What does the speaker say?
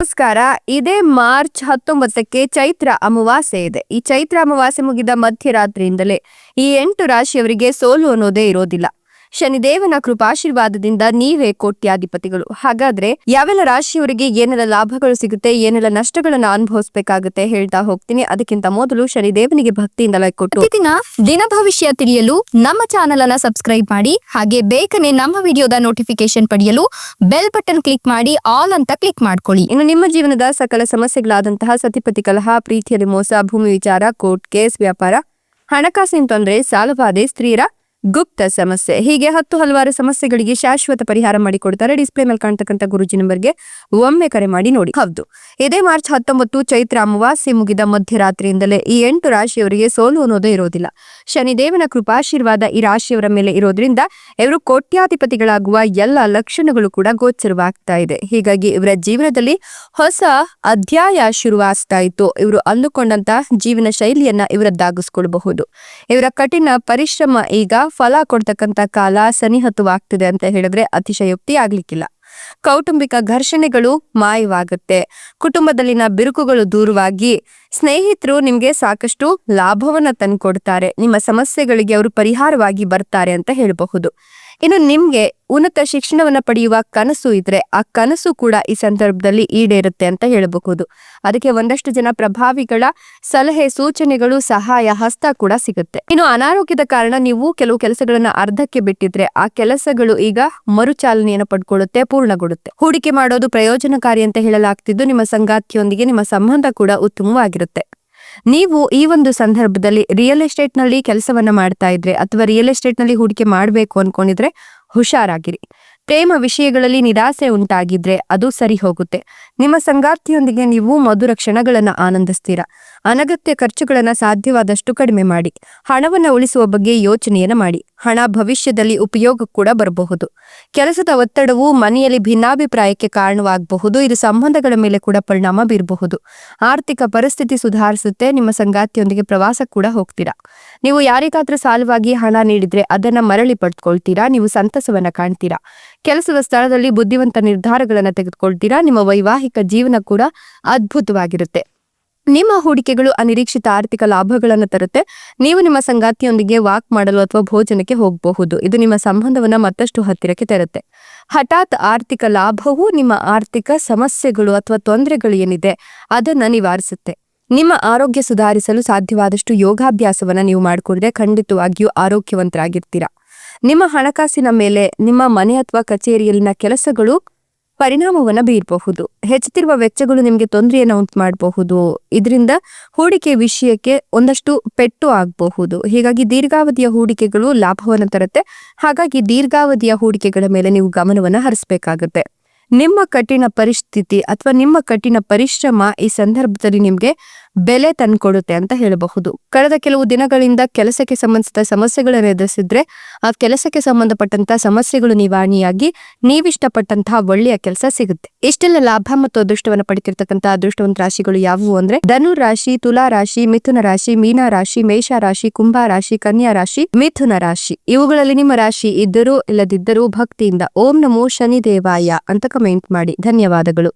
ನಮಸ್ಕಾರ. ಇದೇ ಮಾರ್ಚ್ 19ಕ್ಕೆ ಚೈತ್ರ ಅಮಾವಾಸ್ಯೆ ಇದೆ. ಈ ಚೈತ್ರ ಅಮಾವಾಸ್ಯೆ ಮುಗಿದ ಮಧ್ಯರಾತ್ರಿಯಿಂದಲೇ ಈ 8 ರಾಶಿಯವರಿಗೆ ಸೋಲು ಅನ್ನೋದೇ ಇರೋದಿಲ್ಲ. ಶನಿದೇವನ ಕೃಪಾಶೀರ್ವಾದದಿಂದ ನೀವೇ ಕೋಟ್ಯಾಧಿಪತಿಗಳು. ಹಾಗಾದ್ರೆ ಯಾವೆಲ್ಲ ರಾಶಿಯವರಿಗೆ ಏನೆಲ್ಲ ಲಾಭಗಳು ಸಿಗುತ್ತೆ, ಏನೆಲ್ಲ ನಷ್ಟಗಳನ್ನ ಅನುಭವಿಸಬೇಕಾಗುತ್ತೆ ಹೇಳ್ತಾ ಹೋಗ್ತೀನಿ. ಅದಕ್ಕಿಂತ ಮೊದಲು ಶನಿದೇವನಿಗೆ ಭಕ್ತಿಯಿಂದ ಲೈಕ್ ಕೊಟ್ಟು ದಿನ ಭವಿಷ್ಯ ತಿಳಿಯಲು ನಮ್ಮ ಚಾನೆಲ್ ಅನ್ನ ಸಬ್ಸ್ಕ್ರೈಬ್ ಮಾಡಿ. ಹಾಗೆ ಬೇಗನೆ ನಮ್ಮ ವಿಡಿಯೋದ ನೋಟಿಫಿಕೇಶನ್ ಪಡೆಯಲು ಬೆಲ್ ಬಟನ್ ಕ್ಲಿಕ್ ಮಾಡಿ ಆಲ್ ಅಂತ ಕ್ಲಿಕ್ ಮಾಡ್ಕೊಳ್ಳಿ. ಇನ್ನು ನಿಮ್ಮ ಜೀವನದ ಸಕಲ ಸಮಸ್ಯೆಗಳಾದಂತಹ ಸತಿಪತಿ ಕಲಹ, ಪ್ರೀತಿಯಲ್ಲಿ ಮೋಸ, ಭೂಮಿ ವಿಚಾರ, ಕೋರ್ಟ್ ಕೇಸ್, ವ್ಯಾಪಾರ, ಹಣಕಾಸಿನ ತೊಂದರೆ, ಸಾಲಬಾಧೆ, ಸ್ತ್ರೀಯರ ಗುಪ್ತ ಸಮಸ್ಯೆ, ಹೀಗೆ ಹಲವಾರು ಸಮಸ್ಯೆಗಳಿಗೆ ಶಾಶ್ವತ ಪರಿಹಾರ ಮಾಡಿಕೊಡ್ತಾರೆ. ಡಿಸ್ಪ್ಲೇ ಮೇಲೆ ಕಾಣ್ತಕ್ಕಂಥ ಗುರುಜಿ ನಂಬರ್ಗೆ ಒಮ್ಮೆ ಕರೆ ಮಾಡಿ ನೋಡಿ. ಹೌದು, ಇದೇ ಮಾರ್ಚ್ 19 ಚೈತ್ರ ಅಮಾವಾಸ್ಯೆ ಮುಗಿದ ಮಧ್ಯರಾತ್ರಿಯಿಂದಲೇ ಈ 8 ರಾಶಿಯವರಿಗೆ ಸೋಲು ಅನ್ನೋದೇ ಇರೋದಿಲ್ಲ. ಶನಿದೇವನ ಕೃಪಾಶೀರ್ವಾದ ಈ ರಾಶಿಯವರ ಮೇಲೆ ಇರೋದ್ರಿಂದ ಇವರು ಕೋಟ್ಯಾಧಿಪತಿಗಳಾಗುವ ಎಲ್ಲ ಲಕ್ಷಣಗಳು ಕೂಡ ಗೋಚರವಾಗ್ತಾ ಇದೆ. ಹೀಗಾಗಿ ಇವರ ಜೀವನದಲ್ಲಿ ಹೊಸ ಅಧ್ಯಾಯ ಶುರುವಾಗ್ತಾ ಇತ್ತು. ಇವರು ಅಂದುಕೊಂಡಂತ ಜೀವನ ಶೈಲಿಯನ್ನ ಇವರದ್ದಾಗಿಸ್ಕೊಳ್ಬಹುದು. ಇವರ ಕಠಿಣ ಪರಿಶ್ರಮ ಈಗ ಫಲ ಕೊಡ್ತಕ್ಕಂತ ಕಾಲ ಸನಿಹತವಾಗ್ತಿದೆ ಅಂತ ಹೇಳಿದ್ರೆ ಅತಿಶಯೋಕ್ತಿ ಆಗ್ಲಿಕ್ಕಿಲ್ಲ. ಕೌಟುಂಬಿಕ ಘರ್ಷಣೆಗಳು ಮಾಯವಾಗುತ್ತೆ. ಕುಟುಂಬದಲ್ಲಿನ ಬಿರುಕುಗಳು ದೂರವಾಗಿ ಸ್ನೇಹಿತರು ನಿಮ್ಗೆ ಸಾಕಷ್ಟು ಲಾಭವನ್ನ ತಂದ್ಕೊಡ್ತಾರೆ. ನಿಮ್ಮ ಸಮಸ್ಯೆಗಳಿಗೆ ಅವರು ಪರಿಹಾರವಾಗಿ ಬರ್ತಾರೆ ಅಂತ ಹೇಳಬಹುದು. ಇನ್ನು ನಿಮ್ಗೆ ಉನ್ನತ ಶಿಕ್ಷಣವನ್ನ ಪಡೆಯುವ ಕನಸು ಇದ್ರೆ ಆ ಕನಸು ಕೂಡ ಈ ಸಂದರ್ಭದಲ್ಲಿ ಈಡೇರುತ್ತೆ ಅಂತ ಹೇಳಬಹುದು. ಅದಕ್ಕೆ ಒಂದಷ್ಟು ಜನ ಪ್ರಭಾವಿಗಳ ಸಲಹೆ, ಸೂಚನೆಗಳು, ಸಹಾಯ ಹಸ್ತ ಕೂಡ ಸಿಗುತ್ತೆ. ಇನ್ನು ಅನಾರೋಗ್ಯದ ಕಾರಣ ನೀವು ಕೆಲವು ಕೆಲಸಗಳನ್ನ ಅರ್ಧಕ್ಕೆ ಬಿಟ್ಟಿದ್ರೆ ಆ ಕೆಲಸಗಳು ಈಗ ಮರುಚಾಲನೆಯನ್ನು ಪಡ್ಕೊಳ್ಳುತ್ತೆ, ಪೂರ್ಣಗೊಳ್ಳುತ್ತೆ. ಹೂಡಿಕೆ ಮಾಡೋದು ಪ್ರಯೋಜನಕಾರಿ ಅಂತ ಹೇಳಲಾಗ್ತಿದ್ದು ನಿಮ್ಮ ಸಂಗಾತಿಯೊಂದಿಗೆ ನಿಮ್ಮ ಸಂಬಂಧ ಕೂಡ ಉತ್ತಮವಾಗಿರುತ್ತೆ. ನೀವು ಈ ಒಂದು ಸಂದರ್ಭದಲ್ಲಿ ರಿಯಲ್ ಎಸ್ಟೇಟ್ ನಲ್ಲಿ ಕೆಲಸವನ್ನ ಮಾಡ್ತಾ ಇದ್ರೆ ಅಥವಾ ರಿಯಲ್ ಎಸ್ಟೇಟ್ ನಲ್ಲಿ ಹೂಡಿಕೆ ಮಾಡಬೇಕು ಅನ್ಕೊಂಡಿದ್ರೆ ಹುಷಾರಾಗಿರಿ. ಪ್ರೇಮ ವಿಷಯಗಳಲ್ಲಿ ನಿರಾಸೆ ಉಂಟಾಗಿದ್ರೆ ಅದು ಸರಿ ಹೋಗುತ್ತೆ. ನಿಮ್ಮ ಸಂಗಾತಿಯೊಂದಿಗೆ ನೀವು ಮಧುರ ಕ್ಷಣಗಳನ್ನ ಆನಂದಿಸ್ತೀರಾ. ಅನಗತ್ಯ ಖರ್ಚುಗಳನ್ನ ಸಾಧ್ಯವಾದಷ್ಟು ಕಡಿಮೆ ಮಾಡಿ. ಹಣವನ್ನ ಉಳಿಸುವ ಬಗ್ಗೆ ಯೋಚನೆಯನ್ನ ಮಾಡಿ. ಹಣ ಭವಿಷ್ಯದಲ್ಲಿ ಉಪಯೋಗ ಕೂಡ ಬರಬಹುದು. ಕೆಲಸದ ಒತ್ತಡವು ಮನೆಯಲ್ಲಿ ಭಿನ್ನಾಭಿಪ್ರಾಯಕ್ಕೆ ಕಾರಣವಾಗಬಹುದು. ಇದು ಸಂಬಂಧಗಳ ಮೇಲೆ ಕೂಡ ಪರಿಣಾಮ ಬೀರಬಹುದು. ಆರ್ಥಿಕ ಪರಿಸ್ಥಿತಿ ಸುಧಾರಿಸುತ್ತೆ. ನಿಮ್ಮ ಸಂಗಾತಿಯೊಂದಿಗೆ ಪ್ರವಾಸ ಕೂಡ ಹೋಗ್ತೀರಾ. ನೀವು ಯಾರಿಗಾದ್ರೂ ಸಾಲವಾಗಿ ಹಣ ನೀಡಿದ್ರೆ ಅದನ್ನ ಮರಳಿ ಪಡ್ಕೊಳ್ತೀರಾ. ನೀವು ಸಂತಸವನ್ನ ಕಾಣ್ತೀರಾ. ಕೆಲಸದ ಸ್ಥಳದಲ್ಲಿ ಬುದ್ಧಿವಂತ ನಿರ್ಧಾರಗಳನ್ನ ತೆಗೆದುಕೊಳ್ತೀರಾ. ನಿಮ್ಮ ವೈವಾಹಿಕ ಜೀವನ ಕೂಡ ಅದ್ಭುತವಾಗಿರುತ್ತೆ. ನಿಮ್ಮ ಹೂಡಿಕೆಗಳು ಅನಿರೀಕ್ಷಿತ ಆರ್ಥಿಕ ಲಾಭಗಳನ್ನು ತರುತ್ತೆ. ನೀವು ನಿಮ್ಮ ಸಂಗಾತಿಯೊಂದಿಗೆ ವಾಕ್ ಮಾಡಲು ಅಥವಾ ಭೋಜನಕ್ಕೆ ಹೋಗಬಹುದು. ಇದು ನಿಮ್ಮ ಸಂಬಂಧವನ್ನ ಮತ್ತಷ್ಟು ಹತ್ತಿರಕ್ಕೆ ತರುತ್ತೆ. ಹಠಾತ್ ಆರ್ಥಿಕ ಲಾಭವು ನಿಮ್ಮ ಆರ್ಥಿಕ ಸಮಸ್ಯೆಗಳು ಅಥವಾ ತೊಂದರೆಗಳು ಏನಿದೆ ಅದನ್ನ ನಿವಾರಿಸುತ್ತೆ. ನಿಮ್ಮ ಆರೋಗ್ಯ ಸುಧಾರಿಸಲು ಸಾಧ್ಯವಾದಷ್ಟು ಯೋಗಾಭ್ಯಾಸವನ್ನ ನೀವು ಮಾಡಿಕೊಂಡ್ರೆ ಖಂಡಿತವಾಗಿಯೂ ಆರೋಗ್ಯವಂತರಾಗಿರ್ತೀರಾ. ನಿಮ್ಮ ಹಣಕಾಸಿನ ಮೇಲೆ ನಿಮ್ಮ ಮನೆ ಅಥವಾ ಕಚೇರಿಯಲ್ಲಿನ ಕೆಲಸಗಳು ಪರಿಣಾಮವನ್ನ ಬೀರಬಹುದು. ಹೆಚ್ಚುತ್ತಿರುವ ವೆಚ್ಚಗಳು ನಿಮಗೆ ತೊಂದರೆಯನ್ನು ಉಂಟು ಮಾಡಬಹುದು. ಇದರಿಂದ ಹೂಡಿಕೆ ವಿಷಯಕ್ಕೆ ಒಂದಷ್ಟು ಪೆಟ್ಟು ಆಗಬಹುದು. ಹೀಗಾಗಿ ದೀರ್ಘಾವಧಿಯ ಹೂಡಿಕೆಗಳು ಲಾಭವನ್ನು ತರುತ್ತೆ. ಹಾಗಾಗಿ ದೀರ್ಘಾವಧಿಯ ಹೂಡಿಕೆಗಳ ಮೇಲೆ ನೀವು ಗಮನವನ್ನ ಹರಿಸಬೇಕಾಗುತ್ತೆ. ನಿಮ್ಮ ಕಠಿಣ ಪರಿಸ್ಥಿತಿ ಅಥವಾ ನಿಮ್ಮ ಕಠಿಣ ಪರಿಶ್ರಮ ಈ ಸಂದರ್ಭದಲ್ಲಿ ನಿಮ್ಗೆ ಬೆಲೆ ತಂದ್ಕೊಡುತ್ತೆ ಅಂತ ಹೇಳಬಹುದು. ಕಳೆದ ಕೆಲವು ದಿನಗಳಿಂದ ಕೆಲಸಕ್ಕೆ ಸಂಬಂಧಿಸಿದ ಸಮಸ್ಯೆಗಳನ್ನು ಎದುರಿಸಿದ್ರೆ ಆ ಕೆಲಸಕ್ಕೆ ಸಂಬಂಧಪಟ್ಟಂತಹ ಸಮಸ್ಯೆಗಳು ನಿವಾರಣೆಯಾಗಿ ನೀವಿಷ್ಟಪಟ್ಟಂತಹ ಒಳ್ಳೆಯ ಕೆಲಸ ಸಿಗುತ್ತೆ. ಇಷ್ಟೆಲ್ಲ ಲಾಭ ಮತ್ತು ಅದೃಷ್ಟವನ್ನು ಪಡಿತಿರ್ತಕ್ಕಂತಹ ಅದೃಷ್ಟವಂತ ರಾಶಿಗಳು ಯಾವುವು ಅಂದ್ರೆ ಧನು ರಾಶಿ, ತುಲಾ ರಾಶಿ, ಮಿಥುನ ರಾಶಿ, ಮೀನ ರಾಶಿ, ಮೇಷ ರಾಶಿ, ಕುಂಭ ರಾಶಿ, ಕನ್ಯಾ ರಾಶಿ, ಮಿಥುನ ರಾಶಿ. ಇವುಗಳಲ್ಲಿ ನಿಮ್ಮ ರಾಶಿ ಇದ್ದರೂ ಇಲ್ಲದಿದ್ದರೂ ಭಕ್ತಿಯಿಂದ ಓಂ ನಮೋ ಶನಿದೇವಾಯ ಅಂತ ಕಮೆಂಟ್ ಮಾಡಿ. ಧನ್ಯವಾದಗಳು.